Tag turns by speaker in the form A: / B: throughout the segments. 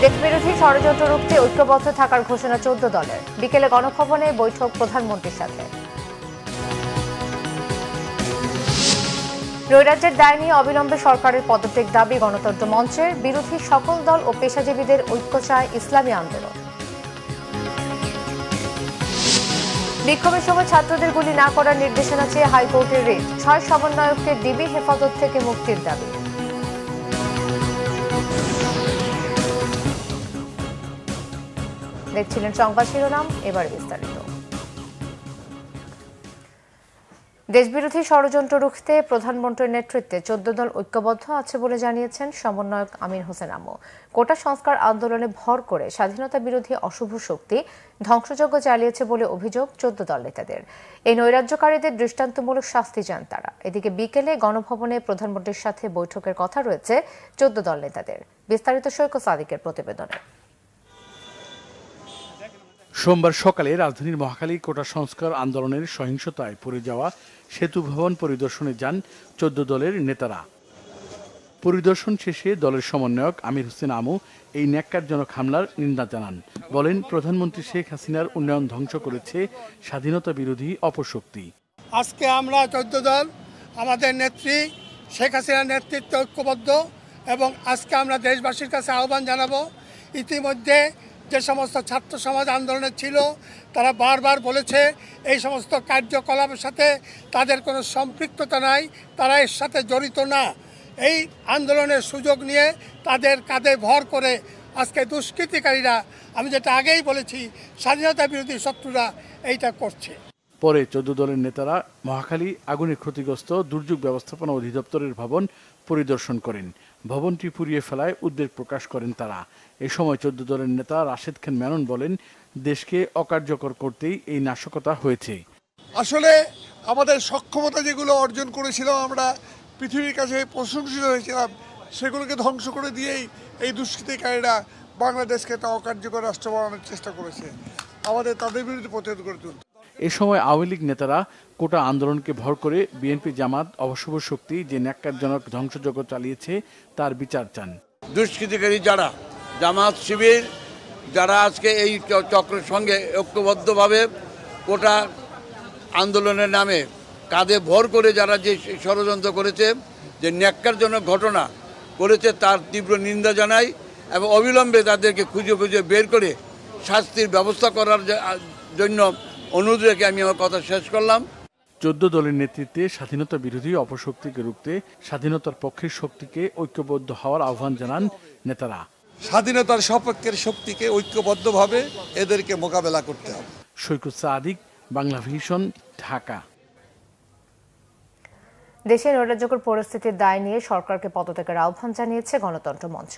A: দেশবিরোধী ষড়যন্ত্র রুখতে ঐক্যবদ্ধ থাকার ঘোষণা 14 দলের। বিকেলে গণভবনে বৈঠক প্রধানমন্ত্রীর সাথে। নৈরাজ্যের দায় নিয়ে অবিলম্বে সরকারের পদত্যাগ দাবি গণতন্ত্র মঞ্চের। বিরোধী সকল দল ও পেশাজীবীদের ঐক্য চায় ইসলামী আন্দোলন। বিক্ষোভের সময় ছাত্রদের গুলি না করার নির্দেশনা চেয়ে হাইকোর্টের রিট। 6 সমন্বয়ককে ডিবি হেফাজত থেকে মুক্তির দাবি। দেখছিলেন সংবাদ শিরোনাম, এবার বিস্তারিত। দেশবিরোধী ষড়যন্ত্র রুখতে প্রধানমন্ত্রীর নেতৃত্বে 14 দল ঐক্যবদ্ধ আছে বলে জানিয়েছেন সমন্বয়ক আমির হোসেন আমু। কোটা সংস্কার আন্দোলনে ভর করে স্বাধীনতা বিরোধী অশুভ শক্তি ধ্বংসযজ্ঞ চালিয়েছে বলে অভিযোগ 14 দল নেতাদের। এই নৈরাজ্যকারীদের দৃষ্টান্তমূলক শাস্তি চান তারা। এদিকে বিকেলে গণভবনে প্রধানমন্ত্রীর সাথে বৈঠকের কথা রয়েছে 14 দল নেতাদের। বিস্তারিত সৈকত সাদিকের প্রতিবেদনে।
B: সোমবার সকালে রাজধানীর মহাখালী কোটা সংস্কার আন্দোলনের সহিংসতায় পড়ে যাওয়া সেতু ভবন পরিদর্শনে যান 14 দলের নেতারা। পরিদর্শন শেষে দলের সমন্বয়ক আমির হোসেন আমু এই ন্যাক্কারজনক হামলার নিন্দা জানান। বলেন, প্রধানমন্ত্রী শেখ হাসিনার উন্নয়ন ধ্বংস করেছে স্বাধীনতা বিরোধী অপশক্তি।
C: আজকে আমরা 14 দল আমাদের নেত্রী শেখ হাসিনার নেতৃত্বে ঐক্যবদ্ধ এবং আজকে আমরা দেশবাসীর কাছে আহ্বান জানাবো। ইতিমধ্যে যে সমস্ত ছাত্র সমাজ আন্দোলনে ছিল তারা বারবার বলেছে এই সমস্ত কার্যকলাপের সাথে তাদের কোনো সম্পৃক্ততা নাই, তারা এর সাথে জড়িত না। এই আন্দোলনের সুযোগ নিয়ে তাদের কাঁধে ভর করে আজকে দুষ্কৃতিকারীরা, আমি যেটা আগেই বলেছি, স্বাধীনতা বিরোধী শত্রুরা এইটা করছে।
B: পরে 14 দলের নেতারা মহাখালী আগুনে ক্ষতিগ্রস্ত দুর্যোগ ব্যবস্থাপনা অধিদপ্তরের ভবন পরিদর্শন করেন। ভবনটি পুড়িয়ে ফেলায় উদ্বেগ প্রকাশ করেন তারা। এ সময় 14 দলের নেতা রাশেদ খান মেনন বলেন, দেশকে অকার্যকর করতেই এই নাশকতা হয়েছে।
D: আসলে আমাদের সক্ষমতা যেগুলো অর্জন করেছিলাম, আমরা পৃথিবীর কাছে প্রশংসিত হয়েছিলাম, সেগুলোকে ধ্বংস করে দিয়েই এই দুষ্কৃতিকারীরা বাংলাদেশকে একটা অকার্যকর রাষ্ট্র বানানোর চেষ্টা করেছে। আমাদের তাদের বিরুদ্ধে প্রতিরোধ করে তুলতে।
B: এ সময় আওয়ামী লীগ নেতারা কোটা আন্দোলনকে ভর করে বিএনপি জামাত অবশুভ শক্তি যে ন্যাক্কারজনক ধ্বংসযজ্ঞ চালিয়েছে তার বিচার চান।
E: দুষ্কৃতিকারী যারা জামাত শিবির যারা আজকে এই চক্রের সঙ্গে ঐক্যবদ্ধভাবে কোটা আন্দোলনের নামে কাঁধে ভর করে যারা যে ষড়যন্ত্র করেছে, যে ন্যাক্কারজনক ঘটনা করেছে, তার তীব্র নিন্দা জানাই এবং অবিলম্বে তাদেরকে খুঁজে খুঁজে বের করে শাস্তির ব্যবস্থা করার জন্য অনুরোধ রেখে আমি আমার কথা শেষ করলাম।
B: 14 দলের নেতৃত্বে স্বাধীনতা বিরোধী অপশক্তিকে রুখতে স্বাধীনতার পক্ষের শক্তিকে ঐক্যবদ্ধ হওয়ার আহ্বান জানান নেতারা।
D: স্বাধীনতার সপক্ষের শক্তিকে ঐক্যবদ্ধভাবে এদেরকে মোকাবেলা করতে হবে।
B: সৈকত সাদিক, বাংলা ভিশন, ঢাকা।
A: দেশে নৈরাজ্যকর পরিস্থিতির দায় নিয়ে সরকারকে পদত্যাগের আহ্বান জানিয়েছে গণতন্ত্র মঞ্চ।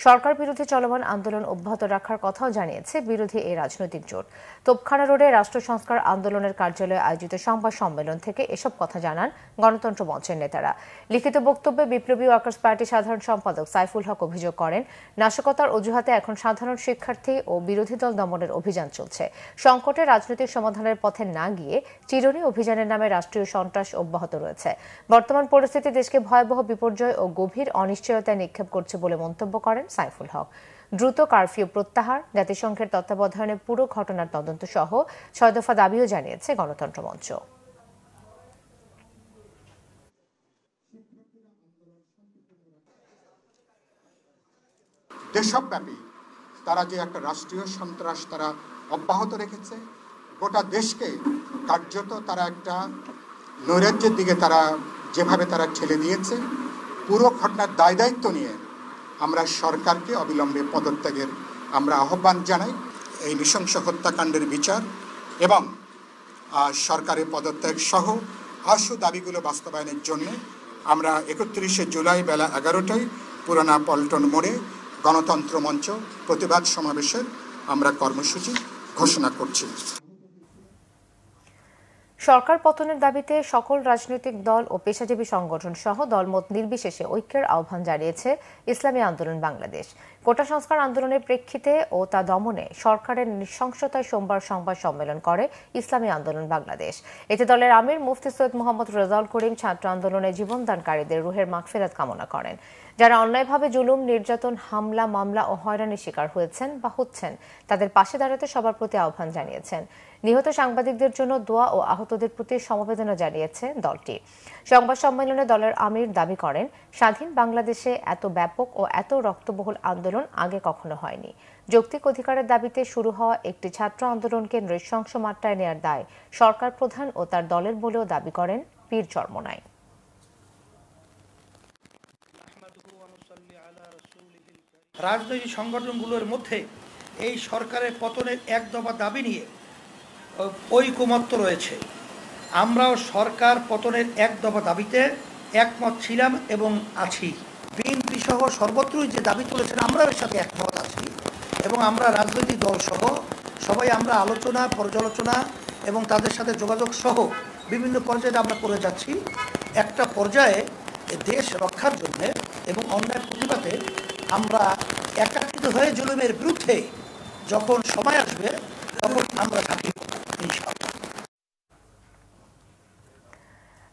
A: সরকার বিরোধী চলমান আন্দোলন অব্যাহত রাখার কথাও জানিয়েছে বিরোধী এই রাজনৈতিক জোট। তোপখানা রোডে রাষ্ট্র সংস্কার আন্দোলনের কার্যালয়ে আয়োজিত সংবাদ সম্মেলন থেকে এসব কথা জানান গণতন্ত্র মঞ্চের নেতারা। লিখিত বক্তব্যে বিপ্লবী ওয়ার্কার্স পার্টি সাধারণ সম্পাদক সাইফুল হক অভিযোগ করেন, নাশকতার অজুহাতে এখন সাধারণ শিক্ষার্থী ও বিরোধী দল দমনের অভিযান চলছে। সংকটে রাজনৈতিক সমাধানের পথে না গিয়ে চিরুনি অভিযানের নামে রাষ্ট্রীয় সন্ত্রাস অব্যাহত রয়েছে। বর্তমান পরিস্থিতি দেশকে ভয়াবহ বিপর্যয় ও গভীর অনিশ্চয়তায় নিক্ষেপ করছে বলে মন্তব্য করেন সাইফুল হক। দ্রুত কারফিউ প্রত্যাহার, জাতিসংঘের তত্ত্বাবধানে পুরো ঘটনার তদন্ত সহ 6 দফা দাবিও জানিয়েছে গণতন্ত্র মঞ্চ।
F: দেশব্যাপী তারা যে একটা রাষ্ট্রীয় সন্ত্রাস তারা অব্যাহত রেখেছে, গোটা দেশকে কার্যত তারা একটা নৈরাজ্যের দিকে তারা যেভাবে তারা ঠেলে দিয়েছে, পুরো ঘটনার দায় দায়িত্ব নিয়ে আমরা সরকারকে অবিলম্বে পদত্যাগের আমরা আহ্বান জানাই। এই নৃশংস হত্যাকাণ্ডের বিচার এবং সরকারের পদত্যাগ সহ আশু দাবিগুলো বাস্তবায়নের জন্য আমরা 31শে জুলাই বেলা 11টায় পুরানা পল্টন মোড়ে গণতন্ত্র মঞ্চ প্রতিবাদ সমাবেশের আমরা কর্মসূচি ঘোষণা করছি।
A: সরকার পতনের দাবিতে সকল রাজনৈতিক দল ও পেশাজীবী সংগঠন সহ দলমত নির্বিশেষে ঐক্যের আহ্বান জানিয়েছে ইসলামী আন্দোলন বাংলাদেশ। কোটা সংস্কার আন্দোলনের প্রেক্ষিতে ও তা দমনে সরকারের নৃশংসতায় সোমবার সংবাদ সম্মেলন করে ইসলামী আন্দোলন বাংলাদেশ। এতে দলের আমির মুফতি সৈয়দ মোহাম্মদ রেজাউল করিম ছাত্র আন্দোলনে জীবনদানকারীদের রুহের মাগফিরাত কামনা করেন। যারা অন্যায়ভাবে জুলুম, নির্যাতন, হামলা, মামলা ও হয়রানির শিকার হয়েছেন বা হচ্ছেন তাদের পাশে দাঁড়াতে সবার প্রতি আহ্বান জানিয়েছেন। নিহত সাংবাদিকদের জন্য দোয়া ও আহতদের প্রতি সমবেদনা জানিয়েছে দলটি। সংবাদ সম্মেলনে দলের আমির দাবি করেন, স্বাধীন বাংলাদেশে এত ব্যাপক ও এত রক্তবহুল আন্দোলন আগে কখনো হয়নি। যৌক্তিক অধিকারের দাবিতে শুরু হওয়া একটি ছাত্র আন্দোলনকে নৃশংস মাত্রায় নেয়ার দায় সরকার প্রধান ও তার দলের বলেও দাবি করেন পীর চরমোনাই।
G: রাজনৈতিক সংগঠনগুলোর মধ্যে এই সরকারের পতনের এক দফা দাবি নিয়ে ঐকমত্য রয়েছে। আমরাও সরকার পতনের এক দফা দাবিতে একমত ছিলাম এবং আছি। বিএনপি সহ সর্বত্রই যে দাবি তুলেছেন আমরাও এর সাথে একমত আছি এবং আমরা রাজনৈতিক দল সহ সবাই আমরা আলোচনা, পর্যালোচনা এবং তাদের সাথে যোগাযোগ সহ বিভিন্ন পর্যায়ে আমরা করে যাচ্ছি। একটা পর্যায়ে দেশ রক্ষার জন্য এবং অন্যায় প্রতিবাদে আমরা একাত্রিত হয়ে জুলুমের বিরুদ্ধে যখন সময় আসবে তখন আমরা ঝাঁপিয়ে পড়ব ইনশাআল্লাহ।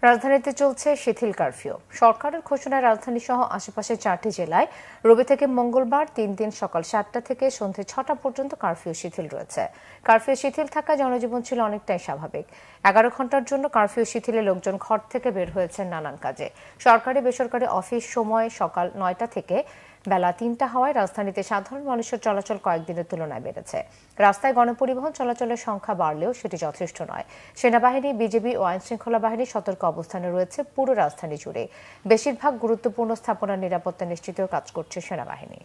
A: রাজধানীতে চলছে শিথিল কারফিউ। সরকারের ঘোষণায় রাজধানী সহ আশেপাশের 4টি জেলায় রবি থেকে মঙ্গলবার 3 দিন সকাল 7টা থেকে সন্ধ্যে 6টা পর্যন্ত কারফিউ শিথিল রয়েছে। কারফিউ শিথিল থাকায় জনজীবন ছিল অনেকটাই স্বাভাবিক। 11 ঘন্টার জন্য কারফিউ শিথিলে লোকজন ঘর থেকে বের হয়েছেন নানান কাজে। সরকারি বেসরকারি অফিস সময় সকাল 9টা থেকে বেলা 3টা হওয়ায় রাজধানীতে সাধারণ মানুষের চলাচল কয়েকদিনের তুলনায় বেড়েছে। রাস্তায় গণপরিবহন চলাচলের সংখ্যা বাড়লেও সেটি যথেষ্ট নয়। সেনাবাহিনী, বিজিবি ও আইনশৃঙ্খলা বাহিনী সতর্ক অবস্থানে রয়েছে পুরো রাজধানী জুড়ে। বেশিরভাগ গুরুত্বপূর্ণ স্থাপনার নিরাপত্তা নিশ্চিতেও কাজ করছে সেনাবাহিনী।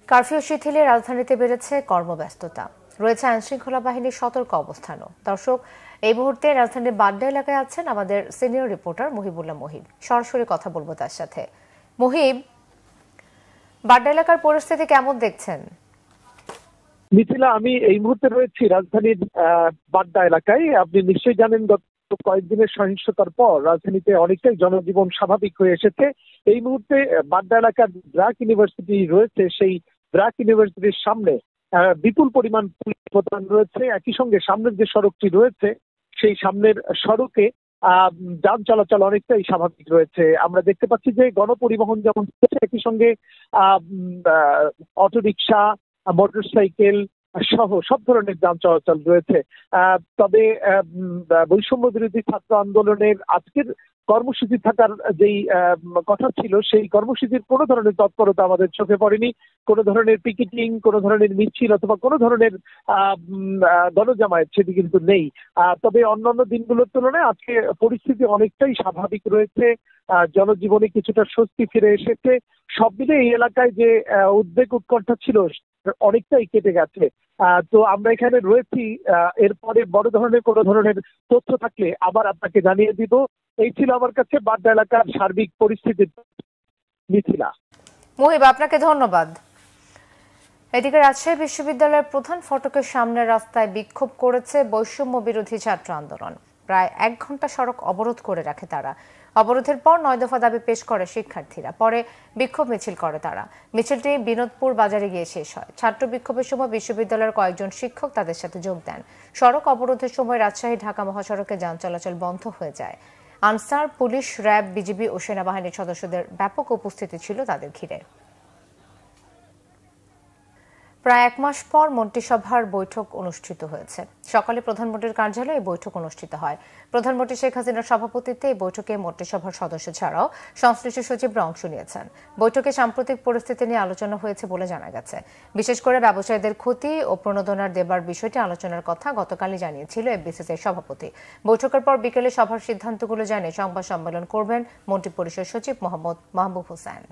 A: কারফিউ শিথিলে রাজধানীতে বেড়েছে কর্মব্যস্ততা, রয়েছে আইনশৃঙ্খলা বাহিনীর সতর্ক অবস্থানও। দর্শক, এই মুহূর্তে রাজধানীর বাড্ডা এলাকায় আছেন আমাদের সিনিয়র রিপোর্টার মুহিবুল্লাহ মুহিব। সরাসরি কথা বলবো তার সাথে। মুহিব, বাড্ডা এলাকার পরিস্থিতি কেমন দেখছেন?
H: মিথিলা, আমি এই মুহূর্তে রয়েছি রাজধানীর বাড্ডা এলাকায়। আপনি নিশ্চয়ই জানেন গত কয়েকদিনের সহিংসতার পর রাজধানীতে অনেকটাই জনজীবন স্বাভাবিক হয়ে এসেছে। এই মুহূর্তে বাড্ডা এলাকার ব্র্যাক ইউনিভার্সিটি রয়েছে, সেই ব্র্যাক ইউনিভার্সিটির সামনে বিপুল পরিমাণ পুলিশ মোতায়েন রয়েছে। একই সঙ্গে সামনের যে সড়কটি রয়েছে সেই সামনের সড়কে যান চলাচল অনেকটাই স্বাভাবিক রয়েছে। আমরা দেখতে পাচ্ছি যে গণপরিবহন যেমন একই সঙ্গে অটোরিকশা, মোটরসাইকেল সহ সব ধরনের যান চলাচল রয়েছে। তবে বৈষম্য বিরোধী ছাত্র আন্দোলনের আজকের কর্মসূচি থাকার যেই কথা ছিল, সেই কর্মসূচির কোনো ধরনের তৎপরতা আমাদের চোখে পড়েনি। কোনো ধরনের পিকেটিং, কোনো ধরনের মিছিল অথবা কোনো ধরনের গণজামায়াত সেটি কিন্তু নেই। তবে অন্যান্য দিনগুলোর তুলনায় আজকে পরিস্থিতি অনেকটাই স্বাভাবিক রয়েছে। জনজীবনে কিছুটা স্বস্তি ফিরে এসেছে। সব মিলে এই এলাকায় যে উদ্বেগ উৎকণ্ঠা ছিল অনেকটাই কেটে গেছে। তো আমরা এখানে রয়েছি। এরপরে বড় ধরনের কোনো ধরনের তথ্য থাকলে আবার আপনাকে জানিয়ে দিব। এই ছিল আমার কাছে বাড্ডা এলাকার সার্বিক পরিস্থিতি। মিথিলা।
A: মুহিব, আপনাকে ধন্যবাদ। এদিকে রাজশাহী বিশ্ববিদ্যালয়ের প্রধান ফটকের সামনের রাস্তায় বিক্ষোভ করেছে বৈষম্য বিরোধী ছাত্র আন্দোলন। প্রায় 1 ঘন্টা সড়ক অবরোধ করে রাখে তারা। অবরোধের পর 9 দফা দাবি পেশ করে শিক্ষার্থীরা। পরে বিক্ষোভ মিছিল করে তারা। মিছিলটি বিনোদপুর বাজারে গিয়ে শেষ হয়। ছাত্র বিক্ষোভের সময় বিশ্ববিদ্যালয়ের কয়েকজন শিক্ষক তাদের সাথে যোগ দেন। সড়ক অবরোধের সময় রাজশাহী ঢাকা মহাসড়কে যান চলাচল বন্ধ হয়ে যায়। আনসার, পুলিশ, র্যাব, বিজিবি ও সেনাবাহিনীর সদস্যদের ব্যাপক উপস্থিতি ছিল তাদের ঘিরে। প্রায় 1 মাস পর মন্ত্রিসভার বৈঠক অনুষ্ঠিত হয়েছে। সকালে প্রধানমন্ত্রীর কার্যালয়ে এই বৈঠক অনুষ্ঠিত হয়। প্রধানমন্ত্রী শেখ হাসিনার সভাপতিত্বে এই বৈঠকে মন্ত্রিসভার সদস্য ছাড়াও সংশ্লিষ্ট সচিবরা অংশ নিয়েছেন। বৈঠকে সাম্প্রতিক পরিস্থিতি নিয়ে আলোচনা হয়েছে বলে জানা গেছে। বিশেষ করে ব্যবসায়ীদের ক্ষতি ও প্রণোদনার দেবার বিষয়টি আলোচনার কথা গতকালই জানিয়েছিল এফবিসিসির সভাপতি। বৈঠকের পর বিকেলে সভার সিদ্ধান্তগুলো জানিয়ে সংবাদ সম্মেলন করবেন মন্ত্রিপরিষদ সচিব মোহাম্মদ মাহবুব হোসেন।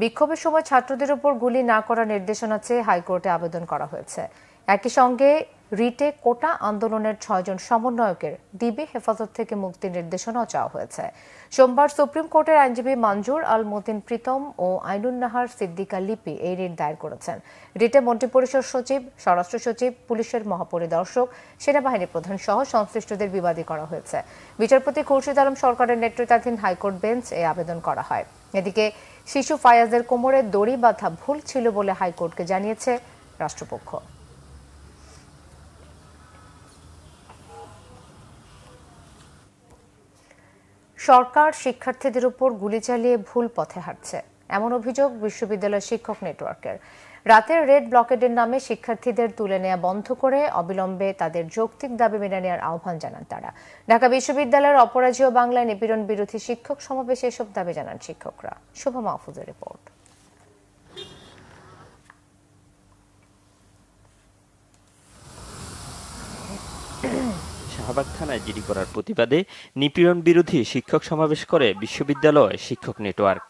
A: বিক্ষোভের সময় ছাত্রদের উপর গুলি না করার নির্দেশনা চেয়ে হাইকোর্টে আবেদন করা হয়েছে। একই সঙ্গে রিটে কোটা আন্দোলনের 6 জন সমন্বয়কের ডিবি হেফাজত থেকে মুক্তির নির্দেশনাও চাওয়া হয়েছে। সোমবার সুপ্রিম কোর্টের আইনজীবী মঞ্জুর আল মতিন প্রীতম ও আইনুন নাহার সিদ্দিকা লিপি এই রিট দায়ের করেছেন। রিটে মন্ত্রিপরিষদ সচিব, স্বরাষ্ট্র সচিব, পুলিশের মহাপরিদর্শক, সেনাবাহিনী প্রধান সহ সংশ্লিষ্টদের বিবাদী করা হয়েছে। বিচারপতি খুরশিদ আলম সরকারের নেতৃত্বাধীন হাইকোর্ট বেঞ্চ এই আবেদন করা হয়। এদিকে শিশু ফায়াজের কোমরে দড়ি বাঁধা ভুল ছিল বলে হাইকোর্টকে জানিয়েছে রাষ্ট্রপক্ষ। সরকার শিক্ষার্থীদের উপর গুলি চালিয়ে ভুল পথে হাঁটছে, এমন অভিযোগ বিশ্ববিদ্যালয় শিক্ষক নেটওয়ার্কের। রাতের রেড ব্লকেডের নামে শিক্ষার্থীদের তুলে নেওয়া বন্ধ করে অবিলম্বে তাদের যৌক্তিক দাবি মেনে নেওয়ার আহ্বান জানান তারা। ঢাকা বিশ্ববিদ্যালয়ের অপরাজেয় বাংলায় নিপীড়ন বিরোধী শিক্ষক সমাবেশে এসব দাবি জানান শিক্ষকরা। শুভ মাহফুজের রিপোর্ট।
I: শাহবাগ থানায় জিডি করার প্রতিবাদে নিপীড়ন বিরোধী শিক্ষক সমাবেশ করে বিশ্ববিদ্যালয় শিক্ষক নেটওয়ার্ক।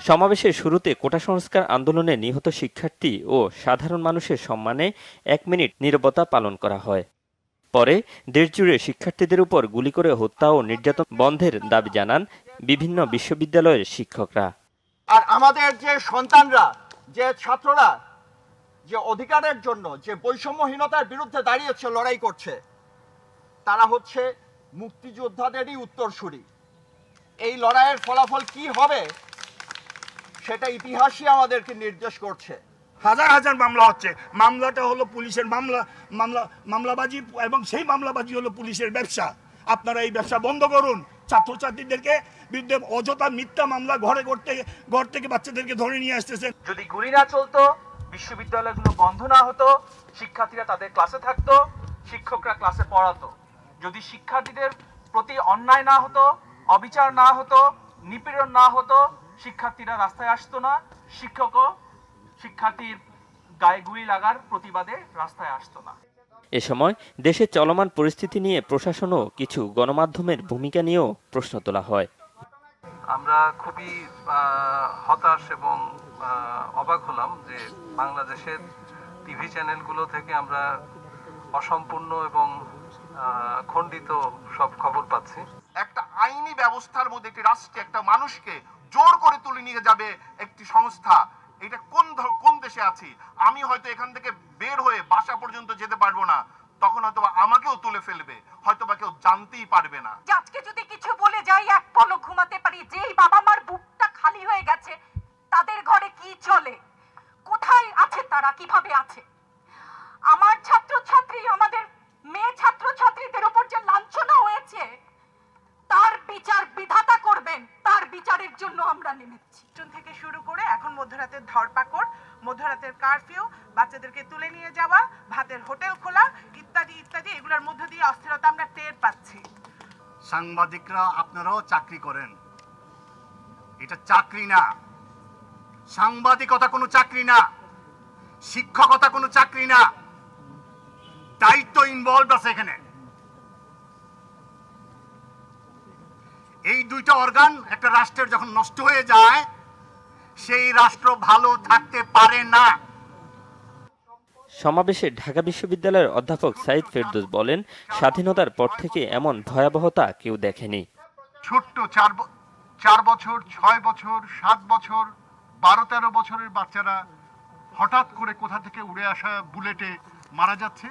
I: সমাবেশের শুরুতে কোটা সংস্কার আন্দোলনে নিহত শিক্ষার্থী ও সাধারণ মানুষের সম্মানে 1 মিনিট নীরবতা পালন করা হয়। পরে দেশজুড়ে শিক্ষার্থীদের উপর গুলি করে হত্যা ও নির্যাতন বন্ধের দাবি জানান বিভিন্ন বিশ্ববিদ্যালয়ের শিক্ষকরা।
J: আর আমাদের যে সন্তানরা, যে ছাত্ররা যে অধিকারের জন্য যে বৈষম্যহীনতার বিরুদ্ধে দাঁড়িয়েছে, লড়াই করছে, তারা হচ্ছে মুক্তিযোদ্ধাদেরই উত্তরসূরি। এই লড়াইয়ের ফলাফল কি হবে সেটা ইতিহাসই আমাদেরকে নির্দেশ করছে।
K: হাজার হাজার মামলা হচ্ছে, মামলাটা হলো পুলিশের মামলাবাজি, এবং সেই মামলাবাজি হলো পুলিশের ব্যবসা। আপনারা এই ব্যবসা বন্ধ করুন। ছাত্রছাত্রীদেরকে বিরুদ্ধে অযথা মিথ্যা মামলা ঘর থেকে বাচ্চাদেরকে ধরে নিয়ে আসতেছেন।
L: যদি গুলি না চলতো, বিশ্ববিদ্যালয়গুলো বন্ধ না হতো, শিক্ষার্থীরা তাদের ক্লাসে থাকতো, শিক্ষকরা ক্লাসে পড়াতো। যদি শিক্ষার্থীদের প্রতি অন্যায় না হতো, অবিচার না হতো, নিপীড়ন না হতো, শিক্ষার্থীরা রাস্তায় আসতো না, শিক্ষকও শিক্ষার্থীর গায়ে গুলি লাগার প্রতিবাদে রাস্তায় আসতো না।
I: এ সময় দেশে চলমান পরিস্থিতি নিয়ে প্রশাসন ও কিছু গণমাধ্যমের ভূমিকা নিয়েও প্রশ্ন তোলা হয়।
M: আমরা খুবই হতাশ এবং অবাক হলাম যে বাংলাদেশের টিভি চ্যানেলগুলো থেকে আমরা অসম্পূর্ণ এবং খণ্ডিত সব খবর পাচ্ছি।
J: একটা আইনি ব্যবস্থার মধ্যে একটি রাষ্ট্রে একটা মানুষকে জোর করে তুলে নিয়ে যাবে একটি সংস্থা, এটা কোন দেশে আছি? আমি হয়তো এখান থেকে বের হয়ে বাসা পর্যন্ত যেতে পারবো না, তখন হয়তো আমাকেও তুলে ফেলবে, হয়তো বা কেউ জানতেই পারবে না।
N: আজকে যদি কিছু বলে যাই, এক পলক ঘুমাতে পারি, যেই বাবা মার বুকটা খালি হয়ে গেছে, তাদের ঘরে কি চলে, কোথায় আছে তারা, কিভাবে আছে? আমার ছাত্রছাত্রী, আমাদের মেয়ে ছাত্রছাত্রীদের উপর যে লাঞ্ছনা হয়েছে, তার বিচার বিধাতা করবেন, তার বিচারের জন্য আমরা নেমেছি।
O: থেকে শুরু করে এখন মধ্যরাতের ধরপাকড়, মধ্যরাতের কারফিউ, বাচ্চাদেরকে তুলে নিয়ে যাওয়া, ভাতের হোটেল খোলা, ইত্যাদি ইত্যাদি, এগুলোর মধ্য দিয়ে অস্থিরতা আমরা টের পাচ্ছি।
J: সাংবাদিকরা আপনারাও চাকরি করেন, এটা চাকরি না। সাংবাদিকতা কোনো চাকরি না, শিক্ষকতা কোনো চাকরি না, দায়িত্ব ইনভলভ আছে এখানে। এই দুইটা অর্গান একটা রাষ্ট্রের যখন নষ্ট হয়ে যায়, সেই রাষ্ট্র ভালো থাকতে পারে না।
I: সমাবেশে ঢাকা বিশ্ববিদ্যালয়ের অধ্যাপক সাইদ ফেরদৌস বলেন, স্বাধীনতার পর থেকে এমন ভয়াবহতা কেউ দেখেনি।
P: ছোট্ট 4 বছর, 6 বছর, 7 বছর, 12-13 বছরের বাচ্চারা হঠাৎ করে কোথা থেকে উড়ে আসা বুলেটে মারা যাচ্ছে।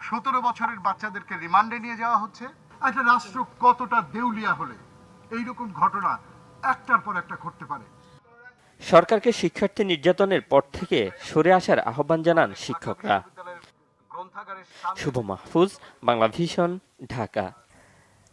P: 17 বছরের বাচ্চাদেরকে রিমান্ডে নিয়ে যাওয়া হচ্ছে। একটা রাষ্ট্র কতটা দেউলিয়া হলে এইরকম ঘটনা একটার পর একটা ঘটতে পারে?
I: সরকারকে শিক্ষার্থী নির্যাতনের পর থেকে সরে আসার আহ্বান জানান শিক্ষকরা। শুভ মাহফুজ, বাংলা ভিশন, ঢাকা।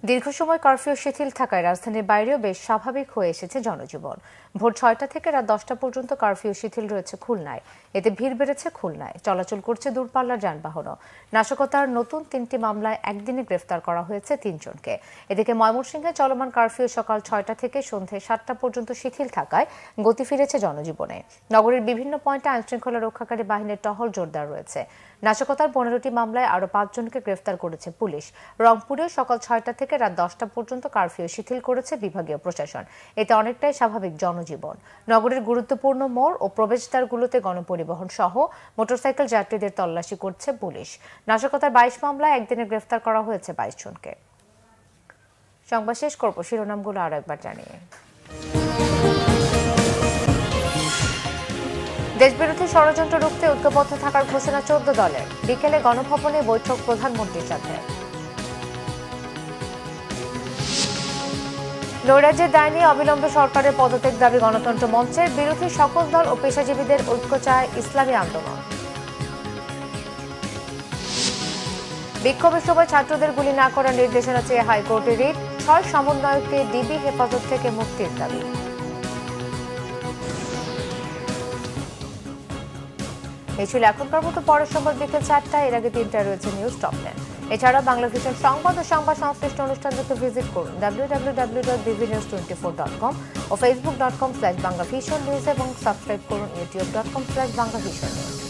A: দীর্ঘ সময় কারফিউ শিথিল থাকায় রাজধানীর বাইরেও বেশ স্বাভাবিক হয়ে এসেছে জনজীবন। ভোর 6টা থেকে রাত 10টা পর্যন্ত কারফিউ শিথিল রয়েছে খুলনায়। এতে ভিড় বেড়েছে খুলনায়, চলাচল করছে দূরপাল্লার যানবাহনও। নাশকতার নতুন 3টি মামলায় একদিনে গ্রেফতার করা হয়েছে 3 জনকে। এদিকে ময়মনসিংহে চলমান কারফিউ সকাল 6টা থেকে সন্ধ্যে 7টা পর্যন্ত শিথিল থাকায় গতি ফিরেছে জনজীবনে। নগরের বিভিন্ন পয়েন্টে আইনশৃঙ্খলা রক্ষাকারী বাহিনীর টহল জোরদার রয়েছে। নাশকতার 15টি মামলায় আরও 5 জনকে গ্রেফতার করেছে পুলিশ। রংপুরেও সকাল 6টা থেকে রাত 10টা পর্যন্ত কারফিউ শিথিল করেছে বিভাগীয় প্রশাসন। এতে অনেকটাই স্বাভাবিক জনজীবন। নগরের গুরুত্বপূর্ণ মোড় ও প্রবেশদ্বারগুলোতে গণপরিবহন সহ মোটরসাইকেল যাত্রীদের তল্লাশি করছে পুলিশ। নাশকতার 22 মামলায় একদিনে গ্রেফতার করা হয়েছে 22 জনকে। সংবাদ শেষ করব শিরোনামগুলো আরো একবার জানিয়ে। দেশবিরোধী ষড়যন্ত্র রুখতে ঐক্যবদ্ধ থাকার ঘোষণা 14 দলের। বিকেলে গণভবনে বৈঠক প্রধানমন্ত্রীর সাথে। নৈরাজ্যের দায় নিয়ে অবিলম্বে সরকারের পদত্যাগ দাবি গণতন্ত্র মঞ্চের। বিরোধী সকল দল ও পেশাজীবীদের ঐক্য চায় ইসলামী আন্দোলন। বিক্ষোভের সময় ছাত্রদের গুলি না করার নির্দেশনা চেয়ে হাইকোর্টে রিট। হয়, সমন্বয়ককে ডিবি হেফাজত থেকে মুক্তির দাবি। এই ছিল এখনকার মতো, পরের সংবাদ বিকেল 4টায়, এর আগে 3টায় রয়েছে নিউজ টপ 10। এছাড়া বাংলা ভিশন সংবাদ ও সংবাদ সংশ্লিষ্ট অনুষ্ঠান দেখতে ভিজিট করুন www.bbnews24.com ও facebook.com/banglavisionnews এবং সাবস্ক্রাইব করুন youtube.com/banglavisionnews।